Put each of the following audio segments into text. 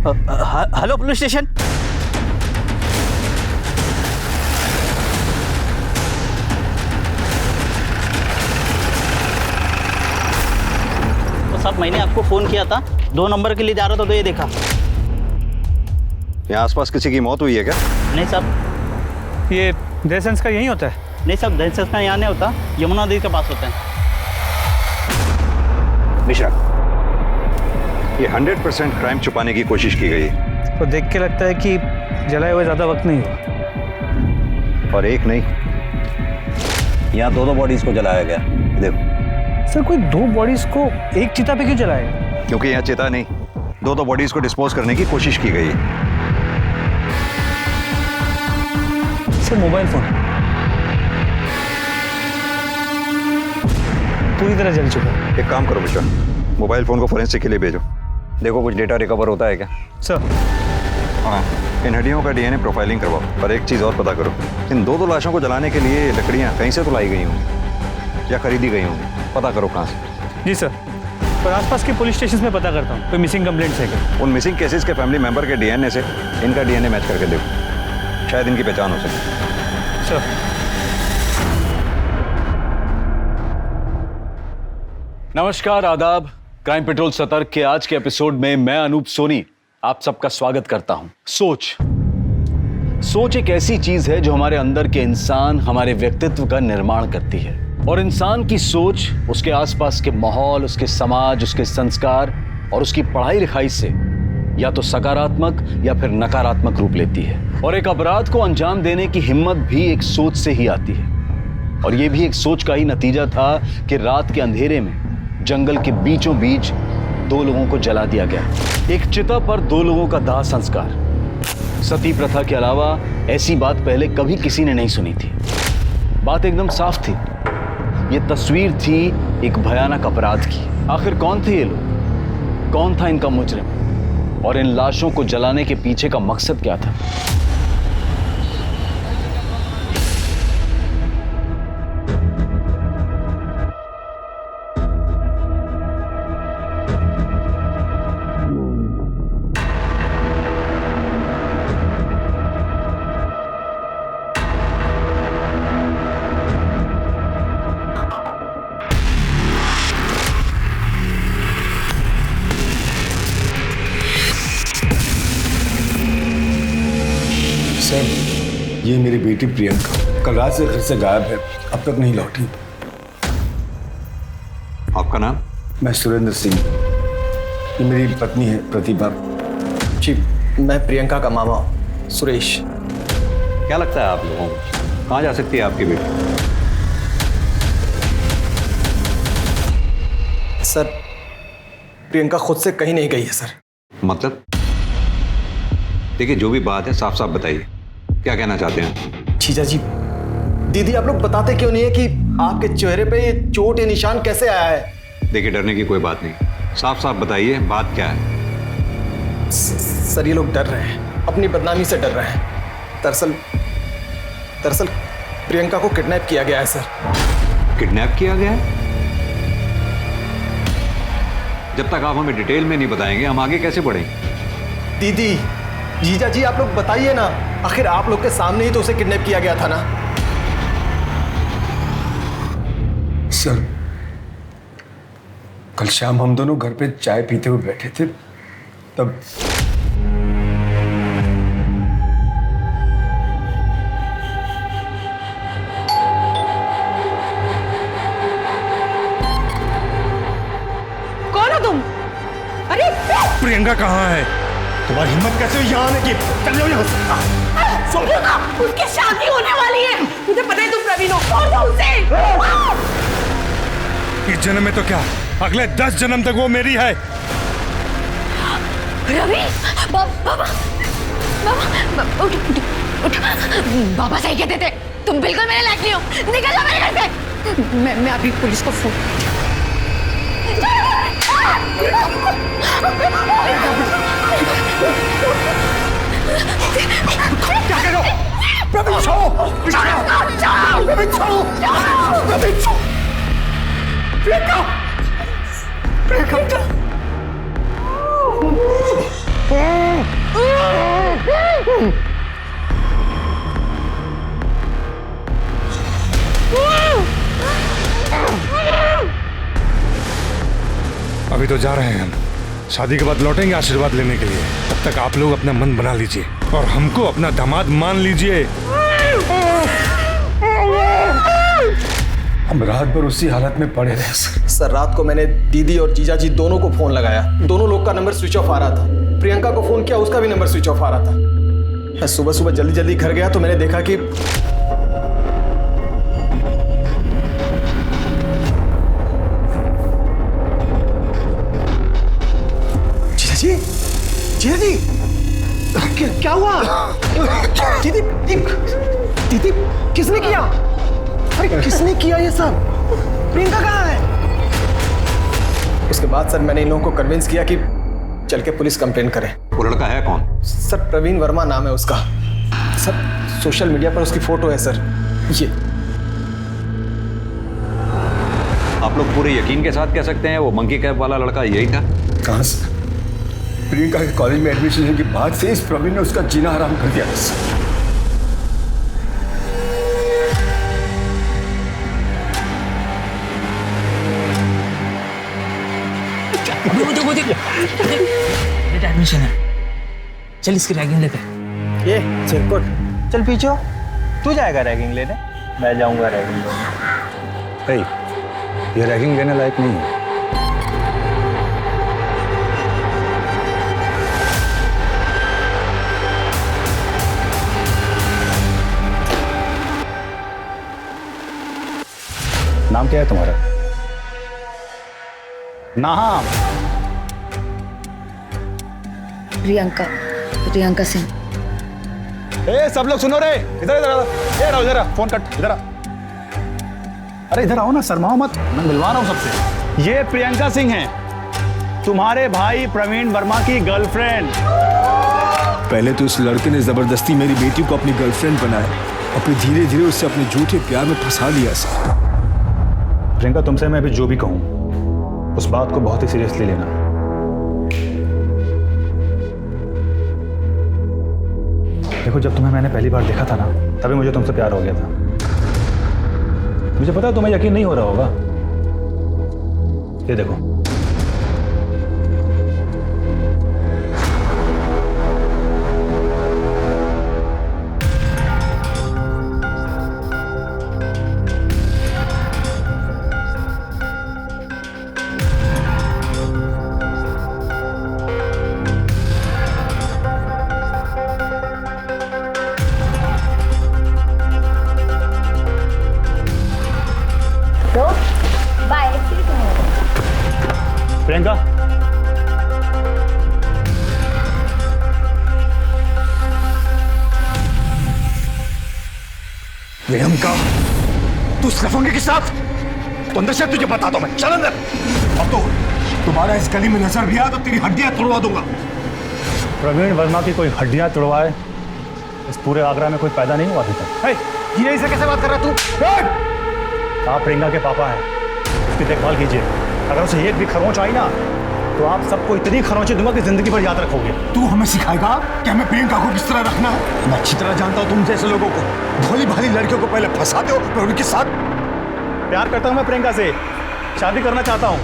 Hello police station. तो साहब मैंने आपको फोन किया था, 2 नंबर के लिए जा रहा था तो ये देखा। यहाँ आसपास किसी की मौत हुई है क्या? नहीं साहब। ये दहसंस का यही होता है? नहीं साहब, दहशत का यहाँ नहीं होता, यमुना नदी के पास होता है। मिश्रा, ये 100% क्राइम छुपाने की कोशिश की गई है। तो देख के लगता है कि जलाए हुए ज्यादा वक्त नहीं हुआ। और एक नहीं, यहाँ 2 बॉडीज को जलाया गया। देखो सर, कोई 2 बॉडीज को एक चिता पे क्यों जलाए? क्योंकि यहाँ चिता नहीं, 2 बॉडीज को डिस्पोज करने की कोशिश की गई है। सर मोबाइल फोन पूरी तरह जल चुका है। एक काम करो मिश्रा, मोबाइल फोन को फोरेंसिक के लिए भेजो। देखो कुछ डेटा रिकवर होता है क्या? सर हाँ, इन हड्डियों का डीएनए प्रोफाइलिंग करवाओ। और एक चीज़ और पता करो, इन 2 लाशों को जलाने के लिए लकड़ियाँ कहीं से तो लाई गई होंगी या खरीदी गई होंगी। पता करो कहाँ से। जी सर, पर आसपास के पुलिस स्टेशन में पता करता हूँ कोई मिसिंग कंप्लेंट्स है क्या। उन मिसिंग केसेस के फैमिली मेंबर के डीएनए से इनका डीएनए मैच करके देखो, शायद इनकी पहचान हो सके। सर नमस्कार, आदाब। क्राइम पेट्रोल सतर्क के आज के एपिसोड में मैं अनूप सोनी आप सबका स्वागत करता हूं। सोच एक ऐसी चीज है जो हमारे अंदर के इंसान, हमारे व्यक्तित्व का निर्माण करती है। और इंसान की सोच उसके आसपास के माहौल, उसके समाज, उसके संस्कार और उसकी पढ़ाई लिखाई से या तो सकारात्मक या फिर नकारात्मक रूप लेती है। और एक अपराध को अंजाम देने की हिम्मत भी एक सोच से ही आती है। और यह भी एक सोच का ही नतीजा था कि रात के अंधेरे में जंगल के बीचों बीच 2 लोगों को जला दिया गया। एक चिता पर 2 लोगों का दाह संस्कार। सती प्रथा के अलावा ऐसी बात पहले कभी किसी ने नहीं सुनी थी। बात एकदम साफ थी, ये तस्वीर थी एक भयानक अपराध की। आखिर कौन थे ये लोग? कौन था इनका मुजरिम? और इन लाशों को जलाने के पीछे का मकसद क्या था? सर, ये मेरी बेटी प्रियंका कल रात से घर से गायब है, अब तक नहीं लौटी। आपका नाम? मैं सुरेंद्र सिंह, ये मेरी पत्नी है प्रतिभा। जी, मैं प्रियंका का मामा सुरेश। क्या लगता है आप लोगों को कहाँ जा सकती है आपकी बेटी? सर, प्रियंका खुद से कहीं नहीं गई है सर। मतलब? देखिए, जो भी बात है साफ साफ बताइए, क्या कहना चाहते हैं? जीजा जी, दीदी आप लोग बताते क्यों नहीं है कि आपके चेहरे पे ये चोट या निशान कैसे आया है? देखिए, डरने की कोई बात नहीं, साफ साफ बताइए बात क्या है। सर, ये लोग डर रहे हैं, अपनी बदनामी से डर रहे हैं। दरअसल प्रियंका को किडनैप किया गया है सर। किडनैप किया गया है? जब तक आप हमें डिटेल में नहीं बताएंगे हम आगे कैसे बढ़ेंगे? दीदी, जीजा जी आप लोग बताइए ना, आखिर आप लोग के सामने ही तो उसे किडनैप किया गया था ना। सर, कल शाम हम दोनों घर पे चाय पीते हुए बैठे थे, तब कौन हो तुम? अरे प्रियंका कहाँ है? तुम्हारी हिम्मत कैसे हुई यहाँ आने की? चल जाओ यहाँ से। उसकी शादी होने वाली है, मुझे पता है तुम प्रवीण हो। छोड़ दो उसे। इस जन्म में तो क्या, अगले 10 जन्म तक वो मेरी है। रवि, बाबा, उठ उठ उठ। बाबा सही कहते थे, तुम बिल्कुल मेरे लायक नहीं हो। निकल जाओ मेरे घर से। मैं अभी पुलिस को फोन। क्या कर रहे हो? प्रवीण छोड़ो! प्रवीण छोड़ो! प्रवीण छोड़ो! प्रियंका! प्रियंका! अभी तो जा रहे हैं हम, शादी के बाद लौटेंगे आशीर्वाद लेने के लिए। तब तक आप लोग अपना मन बना लीजिए और हमको अपना दामाद मान लीजिए। हम रात भर उसी हालत में पड़े रहे सर रात को मैंने दीदी और जीजा जी दोनों को फोन लगाया, दोनों लोग का नंबर स्विच ऑफ आ रहा था। प्रियंका को फोन किया, उसका भी नंबर स्विच ऑफ आ रहा था। मैं सुबह सुबह जल्दी जल्दी घर गया तो मैंने देखा कि जीजा जी क्या हुआ? दीदी दीदी किसने किया? अरे किसने किया ये सब? प्रियंका कहाँ है? उसके बाद सर मैंने इन लोगों को कन्विंस किया कि चल के पुलिस कंप्लेन करें। वो लड़का है कौन? सर प्रवीण वर्मा नाम है उसका। सर सोशल मीडिया पर उसकी फोटो है सर, ये। आप लोग पूरे यकीन के साथ कह सकते हैं वो मंकी कैप वाला लड़का यही था? कहाँ से? प्रियंका के कॉलेज में एडमिशन लेने के बाद से इस प्रवीण ने उसका जीना हराम कर दिया। एडमिशन है, चल इसकी रैगिंग लेते। ये चिरकुट चल पीछे हो। तू जाएगा रैगिंग लेने? मैं जाऊंगा रैगिंग लेने। ये रैगिंग लेने लायक नहीं है। नाम क्या है तुम्हारा? नाम? प्रियंका सिंह। ए सब लोग सुनो रे, इधर इधर आओ। ए रहो, इधर फोन कट, इधर आ। अरे इधर आओ ना, शर्माओ मत, मैं मिलवा रहा हूं सबसे। ये प्रियंका सिंह हैं, तुम्हारे भाई प्रवीण वर्मा की गर्लफ्रेंड। पहले तो इस लड़के ने जबरदस्ती मेरी बेटी को अपनी गर्लफ्रेंड बनाया और फिर धीरे धीरे उससे अपने झूठे प्यार में फंसा लिया सर। प्रियंका, तुमसे मैं अभी जो भी कहूं उस बात को बहुत ही सीरियसली लेना। देखो, जब तुम्हें मैंने पहली बार देखा था ना, तभी मुझे तुमसे प्यार हो गया था। मुझे पता है तुम्हें यकीन नहीं हो रहा होगा। ये देखो, प्रियंका, प्रियंका, तू उस लफंगे के साथ? तो अंदर से तुझे बताता हूं मैं, चल अंदर। अब तो तुम्हारा इस गली में नजर भी आया तो तेरी हड्डियां तोड़वा दूंगा। प्रवीण वर्मा की कोई हड्डियां तोड़वाए इस पूरे आगरा में कोई पैदा नहीं हुआ अभी तक। ये से कैसे बात कर रहा तू? आप प्रियंका के पापा हैं, उसकी देखभाल कीजिए। अगर उसे एक भी खरोंच आई ना तो आप सबको इतनी खरोंचे दूंगा कि जिंदगी भर याद रखोगे। तू हमें सिखाएगा कि हमें प्रियंका को किस तरह रखना है? मैं अच्छी तरह जानता हूं तुम जैसे लोगों को, भोली भाली लड़कियों को पहले फंसाते हो फिर उनके साथ। प्यार करता हूं मैं प्रियंका से, शादी करना चाहता हूं।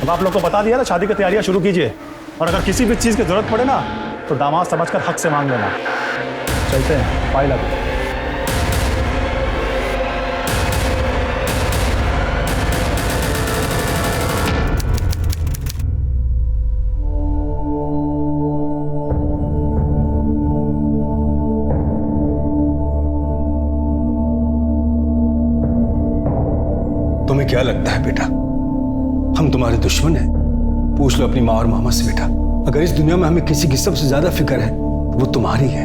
अब आप लोग को बता दिया ना, शादी की तैयारियां शुरू कीजिए। और अगर किसी भी चीज की जरूरत पड़े ना तो दामाद समझकर हक से मांग लेना। चलते हैं, पाई लगे। तुम्हें क्या लगता है बेटा, हम तुम्हारे दुश्मन हैं? पूछ लो अपनी माँ और मामा से बेटा। अगर इस दुनिया में हमें किसी की सबसे ज्यादा फिक्र है तो वो तुम्हारी है।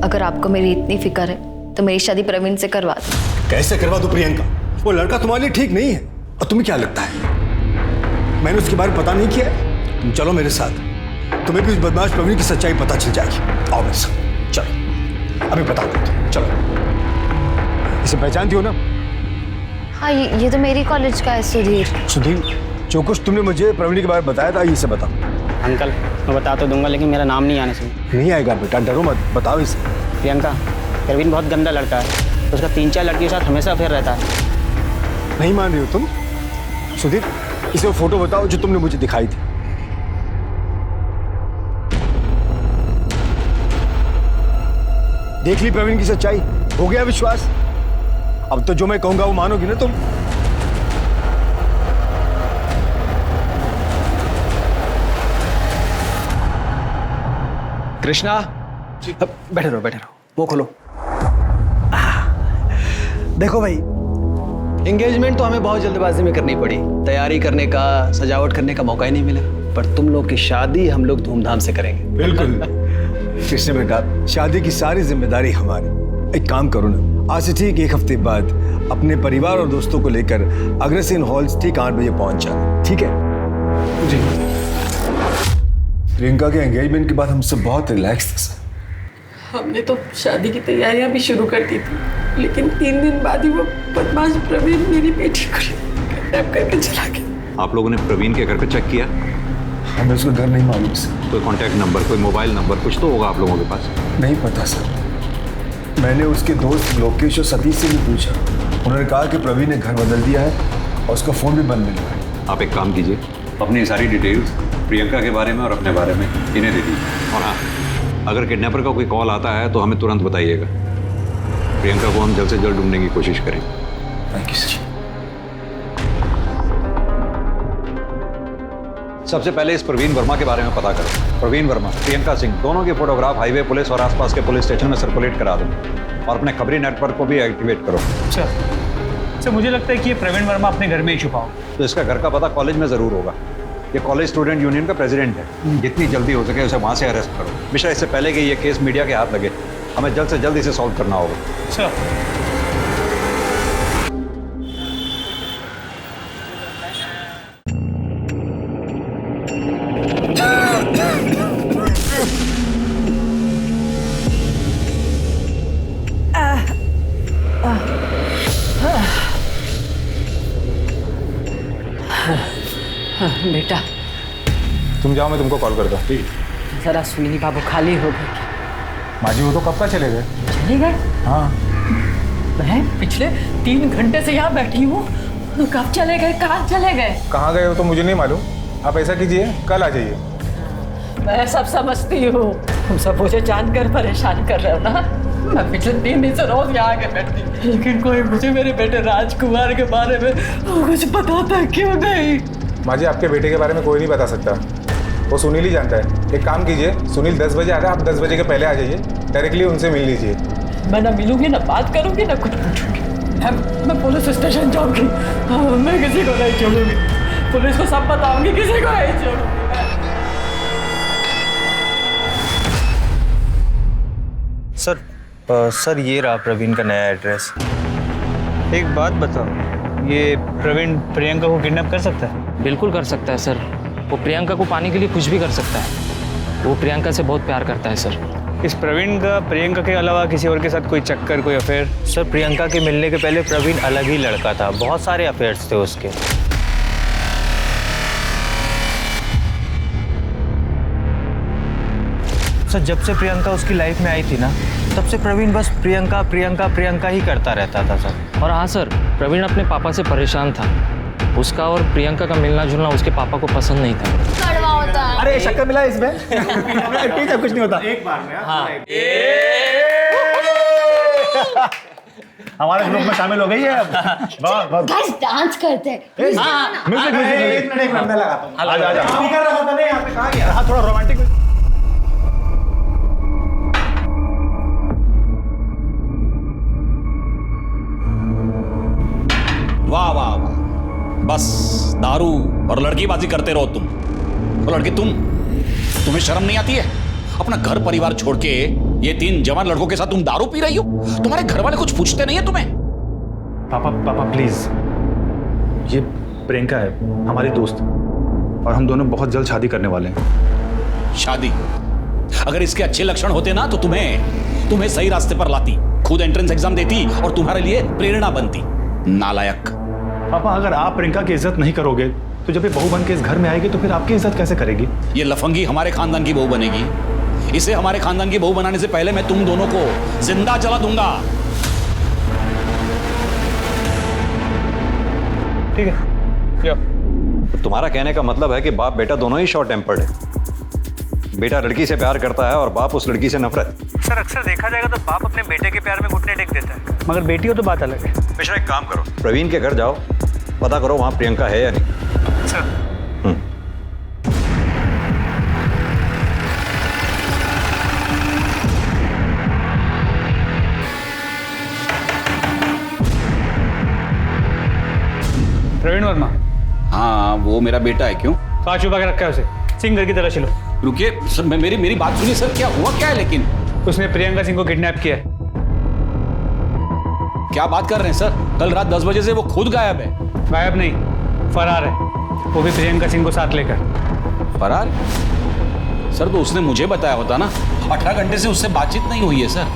अगर आपको मेरी इतनी फिक्र है तो मेरी शादी प्रवीण से करवा दो। कैसे करवा दो प्रियंका? वो लड़का तुम्हारे लिए ठीक नहीं है। और तुम्हें क्या लगता है मैंने उसके बारे में पता नहीं किया? तुम चलो मेरे साथ, तुम्हें भी उस बदमाश प्रवीण की सच्चाई पता चल जाएगी। आओ मेरे साथ, चलो अभी बता दो। चलो, इसे पहचानती हो ना? हाँ, ये तो मेरी कॉलेज का है, सुधीर। सुधीर, जो कुछ तुमने मुझे प्रवीण के बारे में बताया था ये से बताओ। अंकल, मैं बता तो दूंगा लेकिन मेरा नाम नहीं आने से। नहीं आएगा बेटा, डरो मत, बताओ इसे। प्रियंका, प्रवीण बहुत गंदा लड़का है, उसका 3-4 लड़कियों के साथ हमेशा अफेयर रहता है। नहीं मान रही हो तुम? सुधीर, इसे वो फोटो बताओ जो तुमने मुझे दिखाई थी। देख ली प्रवीण की सच्चाई, हो गया विश्वास? अब तो जो मैं कहूंगा वो मानोगी ना तुम? कृष्णा, बैठे रहो बैठे रहो, वो खोलो। देखो भाई, एंगेजमेंट तो हमें बहुत जल्दबाजी में करनी पड़ी, तैयारी करने का, सजावट करने का मौका ही नहीं मिला। पर तुम लोग की शादी हम लोग धूमधाम से करेंगे। बिल्कुल। कृष्ण बेटा, शादी की सारी जिम्मेदारी हमारी। एक काम करो ना, आज से ठीक 1 हफ्ते बाद अपने परिवार और दोस्तों को लेकर अग्रसेन हॉल्स ठीक 8 बजे पहुंच जाना, ठीक है? जी। प्रियंका के एंगेजमेंट के बाद हम सब बहुत रिलैक्स थे सर। हमने तो शादी की तैयारियां भी शुरू कर दी थी, लेकिन 3 दिन बाद ही वो बदमाश प्रवीण मेरी बेटी को किडनैप करके चला गया। आप लोगों ने प्रवीण के घर पे चेक किया? हमें उसका घर नहीं मालूम सर। कोई कांटेक्ट नंबर, कोई मोबाइल नंबर कुछ तो होगा आप लोगों के पास? नहीं पता सर। मैंने उसके दोस्त लोकेश और सतीश से भी पूछा, उन्होंने कहा कि प्रवीण ने घर बदल दिया है और उसका फोन भी बंद मिल रहा है। आप एक काम कीजिए, अपनी सारी डिटेल्स प्रियंका के बारे में और अपने बारे में इन्हें दे दीजिए। और हाँ, अगर किडनैपर का कोई कॉल आता है तो हमें तुरंत बताइएगा। प्रियंका को हम जल्द से जल्द ढूंढने की कोशिश करेंगे। Thank you sir. सबसे पहले इस प्रवीण वर्मा के बारे में पता करो। प्रवीण वर्मा, प्रियंका सिंह, दोनों के फोटोग्राफ हाईवे पुलिस और आसपास के पुलिस स्टेशन में सर्कुलेट करा दो और अपने खबरी नेटवर्क को भी एक्टिवेट करो। सर मुझे लगता है कि ये प्रवीण वर्मा अपने घर में ही छुपा हो। तो इसका घर का पता कॉलेज में जरूर होगा। ये कॉलेज स्टूडेंट यूनियन का प्रेसिडेंट है। जितनी जल्दी हो सके उसे वहां से अरेस्ट करो। मिश्रा, इससे पहले कि ये केस मीडिया के हाथ लगे, हमें जल्द से जल्द इसे सॉल्व करना होगा। सर बेटा, तुम जाओ, मैं तुमको कॉल करता हूँ। जरा सुनील बाबू खाली हो गए। माँ जी वो तो कब का चले गए। चले गए? हाँ। मैं पिछले 3 घंटे से यहाँ बैठी हूँ। कब चले गए, कहाँ चले गए? कहाँ गए हो तो मुझे नहीं मालूम। आप ऐसा कीजिए, कल आ जाइए। मैं सब समझती हूँ, तुम सब मुझे जानकर परेशान कर रहे हो ना। मैं पिछले 3 दिन से रोज यहाँ आके बैठती, लेकिन कोई मुझे मेरे बेटे राजकुमार के बारे में कुछ बताता क्यों नहीं? माँ जी, आपके बेटे के बारे में कोई नहीं बता सकता, वो सुनील ही जानता है। एक काम कीजिए, सुनील 10 बजे आ रहा है, आप 10 बजे के पहले आ जाइए, डायरेक्टली उनसे मिल लीजिए। मैं ना मिलूंगी, ना बात करूंगी, ना कुछ पूछूंगी। मैं पुलिस स्टेशन जाऊंगी। मैं किसी को नहीं छोड़ूंगी, पुलिस को सब बताऊंगी, किसी को नहीं छोड़ूंगी। सर ये रहा प्रवीण का नया एड्रेस। एक बात बताओ, ये प्रवीण प्रियंका को किडनैप कर सकता है? बिल्कुल कर सकता है सर। वो प्रियंका को पाने के लिए कुछ भी कर सकता है। वो प्रियंका से बहुत प्यार करता है सर। इस प्रवीण का प्रियंका के अलावा किसी और के साथ कोई चक्कर, कोई अफेयर? सर प्रियंका के मिलने के पहले प्रवीण अलग ही लड़का था, बहुत सारे अफेयर्स थे उसके। सर जब से प्रियंका उसकी लाइफ में आई थी ना, तब से प्रवीण बस प्रियंका प्रियंका प्रियंका ही करता रहता था सर। और हाँ सर, प्रवीण अपने पापा से परेशान था। उसका और प्रियंका का मिलना जुलना उसके पापा को पसंद नहीं था। कड़वा होता है। अरे शक्कर मिला इसमें। ठीक है, कुछ नहीं होता। एक बार में। हाँ। हमारे ग्रुप में शामिल हो गई है अब। बहुत गाइस डांस करते हैं। म्यूजिक एक मिनट मैं लगाता हूँ। आजा स्पीकर रखा था नहीं यहाँ पे, कहाँ गया? हाँ थोड़ा रोमांटिक। वाह वाह वाह, बस दारू और लड़कीबाजी करते रहो तुम। और लड़की तुम्हें शर्म नहीं आती है? अपना घर परिवार छोड़ के ये 3 जवान लड़कों के साथ तुम दारू पी रही हो? तुम्हारे घर वाले कुछ पूछते नहीं है तुम्हें? पापा प्लीज, ये प्रियंका है हमारी दोस्त, और हम दोनों बहुत जल्द शादी करने वाले हैं। शादी? अगर इसके अच्छे लक्षण होते ना तो तुम्हें सही रास्ते पर लाती, खुद एंट्रेंस एग्जाम देती और तुम्हारे लिए प्रेरणा बनती। नालायक। पापा, अगर आप प्रियंका की इज्जत नहीं करोगे तो जब ये बहू बन के इस घर में आएगी तो फिर आपकी इज्जत कैसे करेगी? ये लफंगी हमारे खानदान की बहू बनेगी। इसे हमारे खानदान की बहू बनाने से पहले मैं तुम दोनों को जिंदा जला दूंगा। ठीक है, तुम्हारा कहने का मतलब है कि बाप बेटा दोनों ही शॉर्ट टेम्पर्ड है। बेटा लड़की से प्यार करता है और बाप उस लड़की से नफरत। सर अक्सर देखा जाएगा तो बाप अपने बेटे के प्यार में घुटने टेक देता है, मगर बेटी हो तो बात अलग है। मिश्रा एक काम करो, प्रवीण के घर जाओ, पता करो वहाँ प्रियंका है या नहीं। सर प्रवीण वर्मा। हाँ वो मेरा बेटा है। क्यों? कहाँ छुपा के रखा है उसे? सिंह घर की तलाशी लो। रुकिए सर, मेरी बात सुनिए सर, क्या हुआ क्या है? लेकिन उसने प्रियंका सिंह को किडनैप किया है। क्या बात कर रहे हैं सर? कल रात 10 बजे से वो खुद गायब है। गायब नहीं, फरार है, वो भी प्रियंका सिंह को साथ लेकर। फरार? सर तो उसने मुझे बताया होता ना। 18 घंटे से उससे बातचीत नहीं हुई है सर,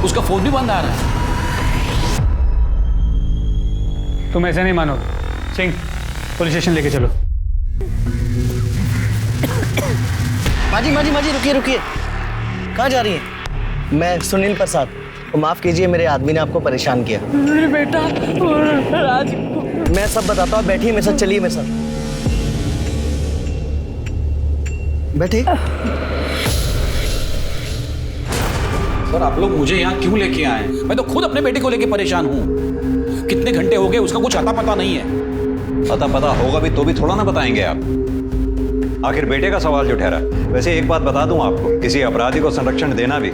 उसका फोन भी बंद आ रहा है। तुम ऐसे नहीं मानो। सिंह पुलिस स्टेशन लेके चलो। माजी माजी माजी रुकिए रुकिए, कहाँ जा रही हैं? मैं सुनील प्रसाद, तो माफ कीजिए मेरे आदमी ने आपको परेशान किया। मेरे बेटा राज मैं सब बताता हूँ, बैठिए मेरे साथ, चलिए मेरे साथ बैठिए। सर आप लोग मुझे यहाँ क्यों लेके आए? मैं तो खुद अपने बेटे को लेके परेशान हूँ। कितने घंटे हो गए, उसका कुछ अता पता नहीं है। अता पता होगा भी तो भी थोड़ा ना बताएंगे आप। आखिर बेटे का सवाल जो ठहरा। वैसे एक बात बता दूं आपको, किसी अपराधी को संरक्षण देना भी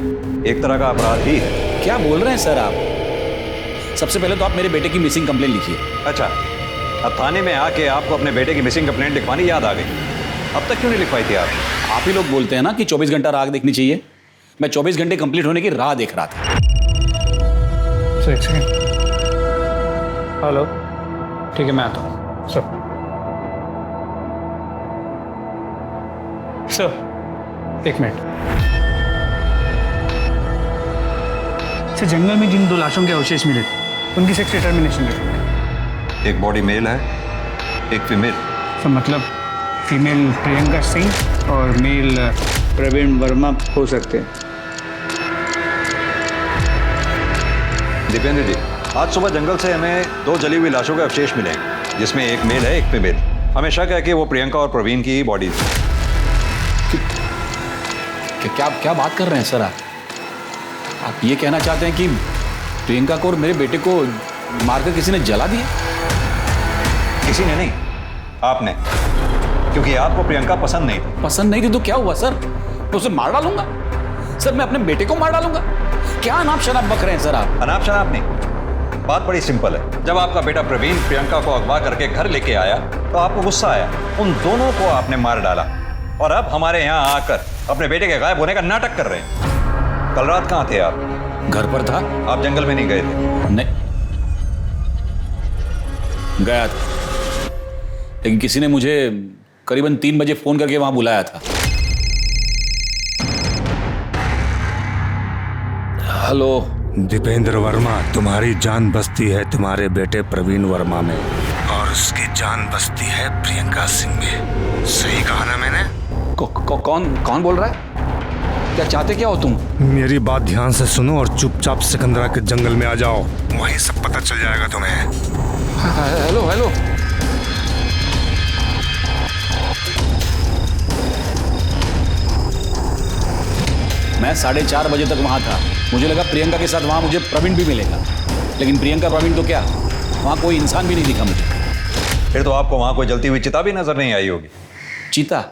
एक तरह का अपराध ही है। क्या बोल रहे हैं सर आप? सबसे पहले तो आप मेरे बेटे की मिसिंग कंप्लेंट लिखिए। अच्छा, अब थाने में आके आपको अपने बेटे की मिसिंग कंप्लेंट लिखवानी याद आ गई। अब तक क्यों नहीं लिखवाई थी आप? आप ही लोग बोलते हैं ना कि 24 घंटा राह देखनी चाहिए। मैं 24 घंटे कंप्लीट होने की राह देख रहा था। हेलो, ठीक है मैं आता हूँ। सर एक मिनट। सर जंगल में जिन 2 लाशों के अवशेष मिले थे, उनकी सेक्स डिटर्मिनेशन रिपोर्ट। एक बॉडी मेल है, एक फीमेल। सर मतलब फीमेल प्रियंका सिंह और मेल प्रवीण वर्मा हो सकते हैं। दीपेंद्र जी, आज सुबह जंगल से हमें 2 जली हुई लाशों के अवशेष मिले हैं, जिसमें एक मेल है एक फीमेल। हमें शक है कि वो प्रियंका और प्रवीण की ही बॉडी थी। क्या बात कर रहे हैं सर आप ये कहना चाहते हैं कि प्रियंका को और मेरे बेटे को मारकर किसी ने जला दिया? किसी ने नहीं, आपने, क्योंकि आपको प्रियंका पसंद नहीं थी। पसंद नहीं थी तो क्या हुआ सर? मैं उसे मार डालूंगा सर, मैं अपने बेटे को मार डालूंगा। क्या अनाप शनाप बक रहे हैं सर आप? अनाप शनाप नहीं, बात बड़ी सिंपल है। जब आपका बेटा प्रवीण प्रियंका को अगवा करके घर लेके आया तो आपको गुस्सा आया, उन दोनों को आपने मार डाला और अब हमारे यहाँ आकर अपने बेटे के गायब होने का नाटक कर रहे हैं। कल रात कहाँ थे आप? घर पर था। आप जंगल में नहीं गए थे? नहीं गया था, लेकिन किसी ने मुझे करीबन 3 बजे फोन करके वहां बुलाया था। हेलो दीपेंद्र वर्मा, तुम्हारी जान बसती है तुम्हारे बेटे प्रवीण वर्मा में और उसकी जान बसती है प्रियंका सिंह में। सही कहा ना मैंने? कौन बोल रहा है? क्या चाहते क्या हो तुम? मेरी बात ध्यान से सुनो और चुपचाप सिकंदरा के जंगल में आ जाओ, वहीं सब पता चल जाएगा तुम्हें। हेलो हेलो, मैं 4:30 बजे तक वहां था। मुझे लगा प्रियंका के साथ वहां मुझे प्रवीण भी मिलेगा, लेकिन प्रियंका प्रवीण तो क्या, वहां कोई इंसान भी नहीं दिखा मुझे। फिर तो आपको वहां कोई जलती हुई चिता भी नजर नहीं आई होगी। चीता?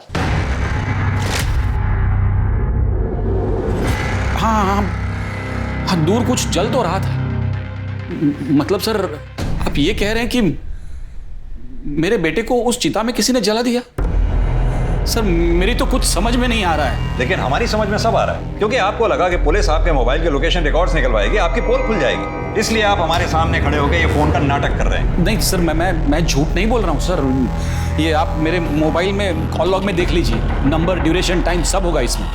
हाँ, दूर कुछ जल तो रहा था। मतलब सर आप ये कह रहे हैं कि मेरे बेटे को उस चिता में किसी ने जला दिया? सर मेरी तो कुछ समझ में नहीं आ रहा है। लेकिन हमारी समझ में सब आ रहा है, क्योंकि आपको लगा कि पुलिस आपके मोबाइल के लोकेशन रिकॉर्ड्स निकलवाएगी, आपकी पोल खुल जाएगी, इसलिए आप हमारे सामने खड़े होकर ये फोन का नाटक कर रहे हैं। नहीं सर, मैं झूठ नहीं बोल रहा हूँ सर। ये आप मेरे मोबाइल में कॉल लॉग में देख लीजिए, नंबर, ड्यूरेशन, टाइम सब होगा इसमें।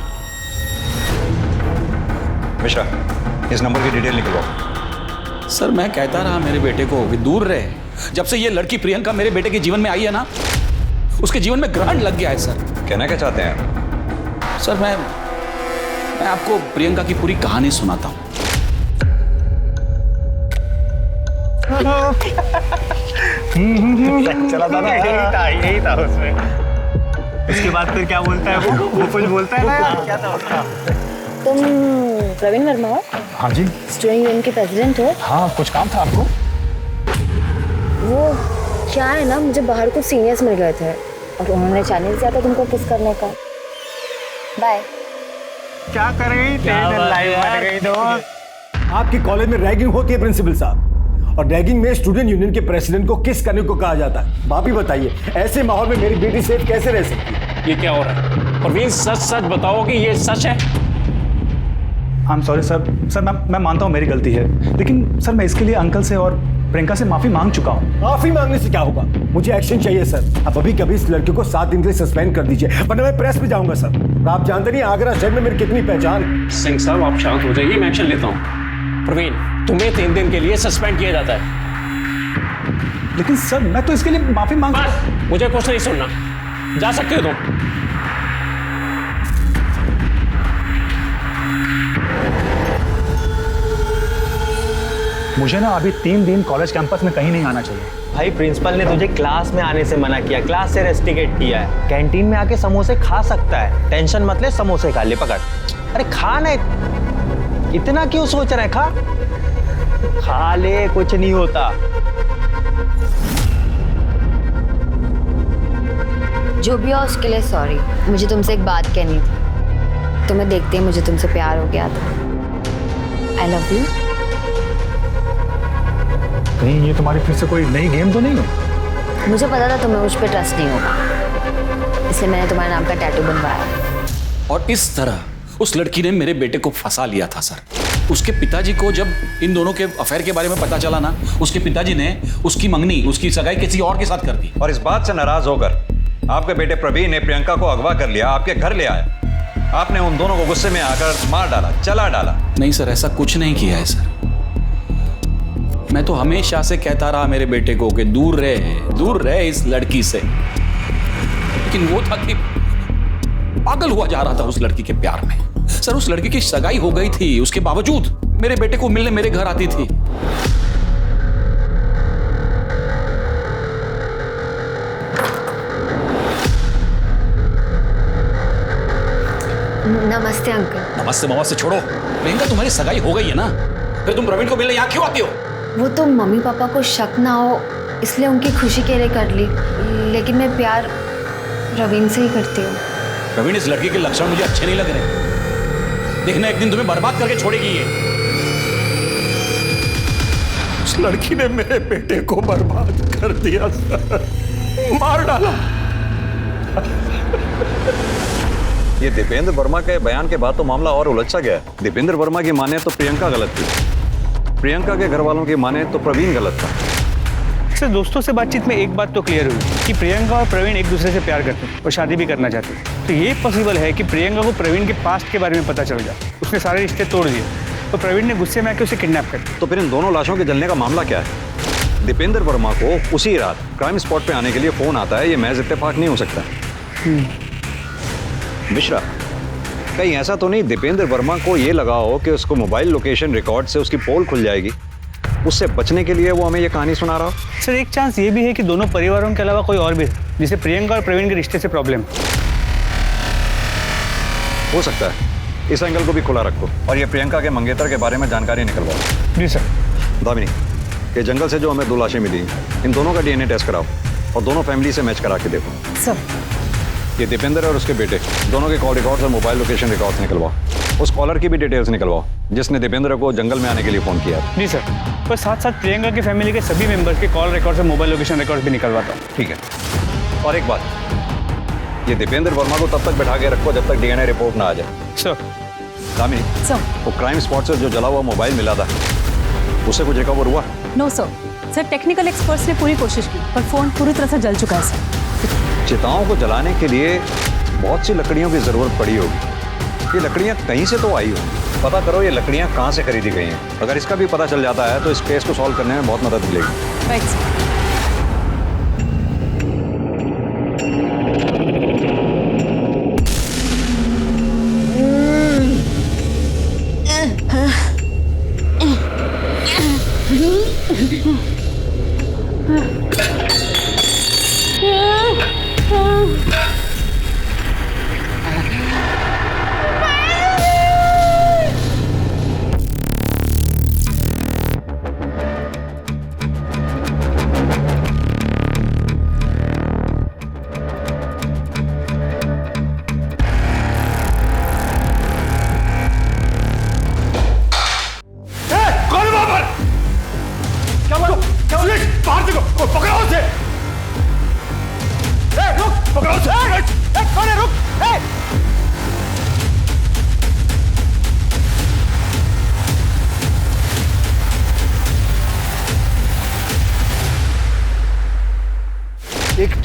मिश्रा, इस नंबर की डिटेल निकलवाओ। सर मैं कहता रहा मेरे बेटे को कि दूर रहे। जब से ये लड़की प्रियंका मेरे बेटे के जीवन में आई है ना, उसके जीवन में ग्रहण लग गया है सर। कहना क्या चाहते हैं? सर मैं आपको प्रियंका की पूरी कहानी सुनाता हूँ। चला था ना, यही था उसमें। उसके बाद फिर क्या बोलता है वो कुछ बोलता है ना यार, क्या था उसका? तुम प्रवीण वर्मा हो? हाँ जी। स्टूडेंट यूनियन के प्रेसिडेंट हो? हाँ, कुछ काम था आपको? वो क्या है ना, मुझे बाहर कुछ सीनियर्स मिल गए थे और उन्होंने चैलेंज दिया था तुमको किस करने का। बाय। क्या कर गई? लाइव बन गई दोस्त। आपके कॉलेज में रैगिंग होती है प्रिंसिपल साहब, और रैगिंग में स्टूडेंट यूनियन के प्रेसिडेंट को किस करने को कहा जाता है। आप ही बताइए, ऐसे माहौल में मेरी बेटी सेफ कैसे रह सकती है? ये क्या हो रहा है? परवीन, सच सच बताओ कि ये सच है? I am sorry sir. Sir मैं मानता हूँ मेरी गलती है, लेकिन सर मैं इसके लिए अंकल से और प्रियंका से माफी मांग चुका हूँ। माफी मांगने से क्या होगा? मुझे एक्शन चाहिए सर। आप अभी कभी इस लड़के को 7 दिन के लिए सस्पेंड कर दीजिए, वरना मैं प्रेस में जाऊंगा सर। और आप जानते नहीं आगरा शहर में मेरी कितनी पहचान है। सिंह साहब, आप शांत हो जाइए, मैं एक्शन लेता हूँ। प्रवीण, तुम्हें 3 दिन के लिए सस्पेंड किया जाता है। लेकिन सर मैं तो इसके लिए माफी मांग। बस, मुझे कुछ नहीं सुनना, जा सकते हो तुम। मुझे ना अभी 3 दिन कॉलेज कैंपस में कहीं नहीं आना चाहिए। भाई प्रिंसिपल ने तुझे क्लास में आने से मना किया, क्लास से रेस्ट्रिकेट किया है। कैंटीन में आके समोसे खा सकता है, टेंशन मत ले, समोसे खा ले, पकड़। अरे खा ना, इतना क्यों सोच रहा है? खा ले, कुछ नहीं होता। जो भी हो उसके लिए सॉरी। मुझे तुमसे एक बात कहनी थी। तुम्हें देखते ही मुझे तुमसे प्यार हो गया था। I love you. कहीं ये तुम्हारी फिर से कोई नई गेम तो नहीं है? मुझे पता था तुम्हें मुझ पर ट्रस्ट नहीं होगा, इसलिए मैंने तुम्हारे नाम का टैटू बनवाया। और इस तरह उस लड़की ने मेरे बेटे को फंसा लिया था सर। उसके पिताजी को जब इन दोनों के अफेयर के बारे में पता चला ना, उसके पिताजी ने उसकी मंगनी, उसकी सगाई किसी और के साथ कर दी। और इस बात से नाराज होकर आपके बेटे प्रवीण ने प्रियंका को अगवा कर लिया, आपके घर ले आया। आपने उन दोनों को गुस्से में आकर मार डाला, चला डाला। नहीं सर, ऐसा कुछ नहीं किया है सर। मैं तो हमेशा से कहता रहा मेरे बेटे को कि दूर रहे इस लड़की से, लेकिन वो था कि पागल हुआ जा रहा था उस लड़की के प्यार में। सर, उस लड़की की सगाई हो गई थी, उसके बावजूद मेरे बेटे को मिलने मेरे घर आती थी। नमस्ते अंकल। नमस्ते छोड़ो। प्रियंका, तुम्हारी सगाई हो गई है ना, फिर तुम प्रवीण को मिलने यहाँ क्यों आती हो? वो तो मम्मी पापा को शक ना हो इसलिए उनकी खुशी के लिए कर ली, लेकिन मैं प्यार प्रवीण से ही करती हूँ। प्रवीण, इस लड़की के लक्षण मुझे अच्छे नहीं लग रहे। देखना एक दिन तुम्हें बर्बाद करके छोड़ेगी ये। उस लड़की ने मेरे बेटे को बर्बाद कर दिया सर, मार डाला। ये दीपेंद्र वर्मा के बयान के बाद तो मामला और उलझा गया। दीपेंद्र वर्मा की माने तो प्रियंका गलत थी, प्रियंका के घर वालों की माने तो प्रवीण गलत था। सर, दोस्तों से बातचीत में एक बात तो क्लियर हुई कि प्रियंका और प्रवीण एक दूसरे से प्यार करते हैं और शादी भी करना चाहते हैं। तो ये पॉसिबल है कि प्रियंका को प्रवीण के पास्ट के बारे में पता चल जाए, उसने सारे रिश्ते तोड़ दिए, तो प्रवीण ने गुस्से में आके उसे किडनैप कर दिया। तो फिर इन दोनों लाशों के जलने का मामला क्या है? दीपेंद्र वर्मा को उसी रात क्राइम स्पॉट पे आने के लिए फोन आता है, ये महज इत्तेफाक नहीं हो सकता। मिश्रा, कहीं ऐसा तो नहीं दीपेंद्र वर्मा को ये लगा हो कि उसको मोबाइल लोकेशन रिकॉर्ड से उसकी पोल खुल जाएगी, उससे बचने के लिए वो हमें ये कहानी सुना रहा हो? सर, एक चांस ये भी है कि दोनों परिवारों के अलावा कोई और भी है जिसे प्रियंका और प्रवीण के रिश्ते से प्रॉब्लम हो सकता है। इस एंगल को भी खुला रखो और ये प्रियंका के मंगेतर के बारे में जानकारी निकलवाओ। जी सर। दामिनी, ये जंगल से जो हमें 2 लाशें मिली, इन दोनों का DNA टेस्ट कराओ और दोनों फैमिली से मैच करा के देखो। सर, ये दीपेंद्र और उसके बेटे दोनों के कॉल रिकॉर्ड्स और मोबाइल लोकेशन रिकॉर्ड्स निकलवाओ। उस कॉलर की भी डिटेल्स निकलवाओ जिसने दीपेंद्र को जंगल में आने के लिए फ़ोन किया। जी सर, पर साथ साथ प्रियंका की फैमिली के सभी मेंबर्स के कॉल रिकॉर्ड्स और मोबाइल लोकेशन रिकॉर्ड्स भी निकलवाता हूँ। ठीक है। और एक बात, ये दीपेंद्र वर्मा को तब तक बैठा के रखो जब तक DNA रिपोर्ट ना आ जाए। सर। दामिनी, सर, वो क्राइम स्पॉट से जो जला हुआ मोबाइल मिला था उससे कुछ रिकवर हुआ? नो सर, टेक्निकल एक्सपर्ट्स ने पूरी कोशिश की पर फोन पूरी तरह से जल चुका है सर। चिताओं को जलाने के लिए बहुत सी लकड़ियों की जरूरत पड़ी होगी। ये लकड़ियाँ कहीं से तो आई होंगी। पता करो ये लकड़ियाँ कहाँ से खरीदी गई हैं। अगर इसका भी पता चल जाता है तो इस केस को सॉल्व करने में बहुत मदद मिलेगी। Right sir.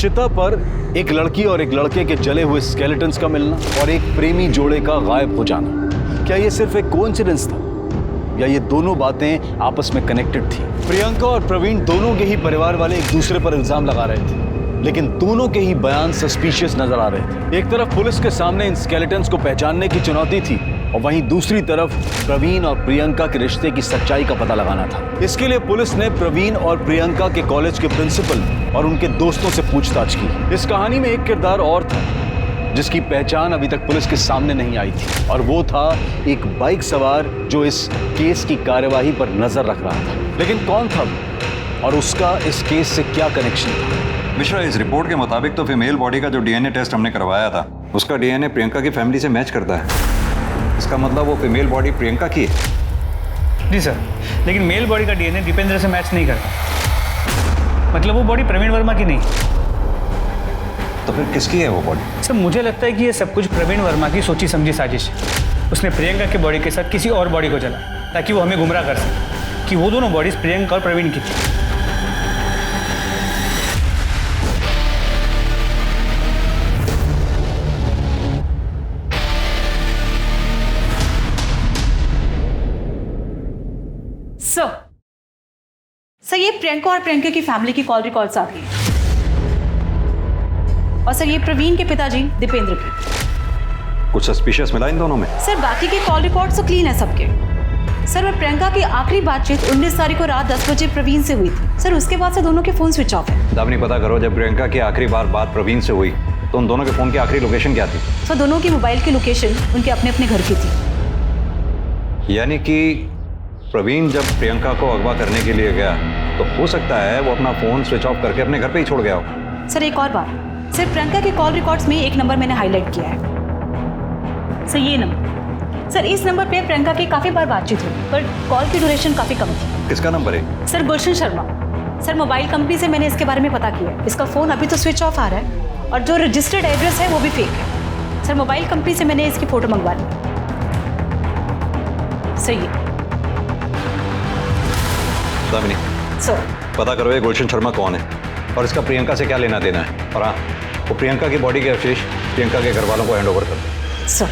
चिता पर एक लड़की और एक लड़के के जले हुए स्केलेटन्स का मिलना और एक प्रेमी जोड़े का गायब हो जाना, क्या ये सिर्फ एक कोइंसिडेंस था या ये दोनों बातें आपस में कनेक्टेड थी? प्रियंका और प्रवीण दोनों के ही परिवार वाले एक दूसरे पर इल्जाम लगा रहे थे, लेकिन दोनों के ही बयान सस्पिशियस नजर आ रहे थे। एक तरफ पुलिस के सामने इन स्केलेटन्स को पहचानने की चुनौती थी और वहीं दूसरी तरफ प्रवीण और प्रियंका के रिश्ते की सच्चाई का पता लगाना था। इसके लिए पुलिस ने प्रवीण और प्रियंका के कॉलेज के प्रिंसिपल और उनके दोस्तों से पूछताछ की। इस कहानी में एक किरदार और था जिसकी पहचान अभी तक पुलिस के सामने नहीं आई थी, और वो था एक बाइक सवार जो इस केस की कार्यवाही पर नजर रख रहा था। लेकिन कौन था वो और उसका इस केस से क्या कनेक्शन था? मिश्रा, इस रिपोर्ट के मुताबिक तो फीमेल बॉडी का जो डीएनए टेस्ट हमने करवाया था उसका डीएनए प्रियंका की फैमिली से मैच करता है। इसका मतलब वो फीमेल बॉडी प्रियंका की है। जी सर, लेकिन मेल बॉडी का डीएनए दीपेंद्र से मैच नहीं करता। मतलब वो बॉडी प्रवीण वर्मा की नहीं। तो फिर किसकी है वो बॉडी? सर मुझे लगता है कि ये सब कुछ प्रवीण वर्मा की सोची समझी साजिश है। उसने प्रियंका के बॉडी के साथ किसी और बॉडी को जला ताकि वो हमें गुमराह कर सके कि वो दोनों बॉडीज प्रियंका और प्रवीण की थी। सर ये प्रियंका और प्रियंका की फैमिली की कॉल रिकॉर्ड्स आ गई हैं। और सर ये प्रवीण के पिताजी दीपेंद्र के। कुछ सस्पिशियस मिला इन दोनों में? सर बाकी के कॉल रिकॉर्ड्स तो क्लीन है सबके। सर और प्रियंका की आखिरी बातचीत 19 तारीख को रात 10 बजे प्रवीण से हुई थी। सर उसके बाद से दोनों के फोन स्विच ऑफ है। दामिनी, पता करो जब प्रियंका की आखिरी बात प्रवीण से हुई तो उन दोनों के फोन की आखिरी लोकेशन क्या थी? सर दोनों की मोबाइल की लोकेशन उनके अपने अपने घर की थी। यानी कि प्रवीण जब प्रियंका को अगवा करने के लिए गया तो हो सकता है वो अपना फोन स्विच ऑफ करके अपने घर पे ही छोड़ गया हो। सर एक और बात, सर प्रियंका के कॉल रिकॉर्ड्स में एक नंबर मैंने हाईलाइट किया है। सर ये नंबर, सर इस नंबर पे प्रियंका की काफी बार बातचीत हुई पर कॉल की ड्यूरेशन काफी कम थी। किसका नंबर है? सर गुलशन शर्मा। सर मोबाइल कंपनी से मैंने इसके बारे में पता किया है। इसका फोन अभी तो स्विच ऑफ आ रहा है और जो रजिस्टर्ड एड्रेस है वो भी फेक है। सर मोबाइल कंपनी से मैंने इसकी फोटो मंगवा ली। सही है दामिनी, सर पता करो ये गुलशन शर्मा कौन है और इसका प्रियंका से क्या लेना देना है। और हाँ, वो प्रियंका की बॉडी के अवशेष प्रियंका के घर वालों को हैंड ओवर कर दो। सर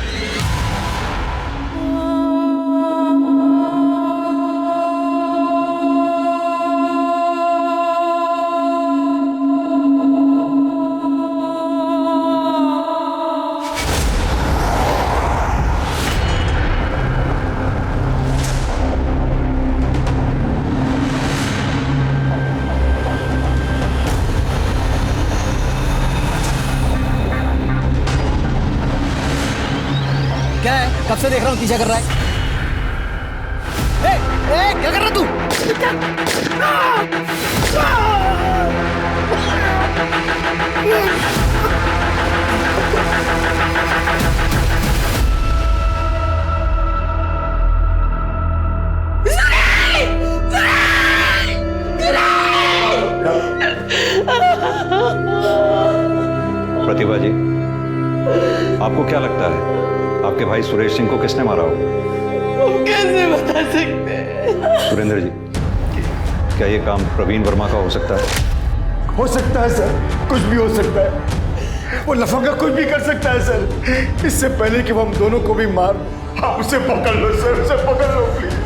क्या है? कब से देख रहा हूँ पीछा कर रहा है। क्या कर रहा तू? प्रतिभा जी, आपको क्या लगता है आपके भाई सुरेश सिंह को किसने मारा हो? हम कैसे बता सकते हैं? सुरेंद्र जी, क्या ये काम प्रवीण वर्मा का हो सकता है? हो सकता है सर, कुछ भी हो सकता है। वो लफंगा कुछ भी कर सकता है सर। इससे पहले कि वो हम दोनों को भी मार, आप उसे पकड़ लो सर, उसे पकड़ लो प्लीज।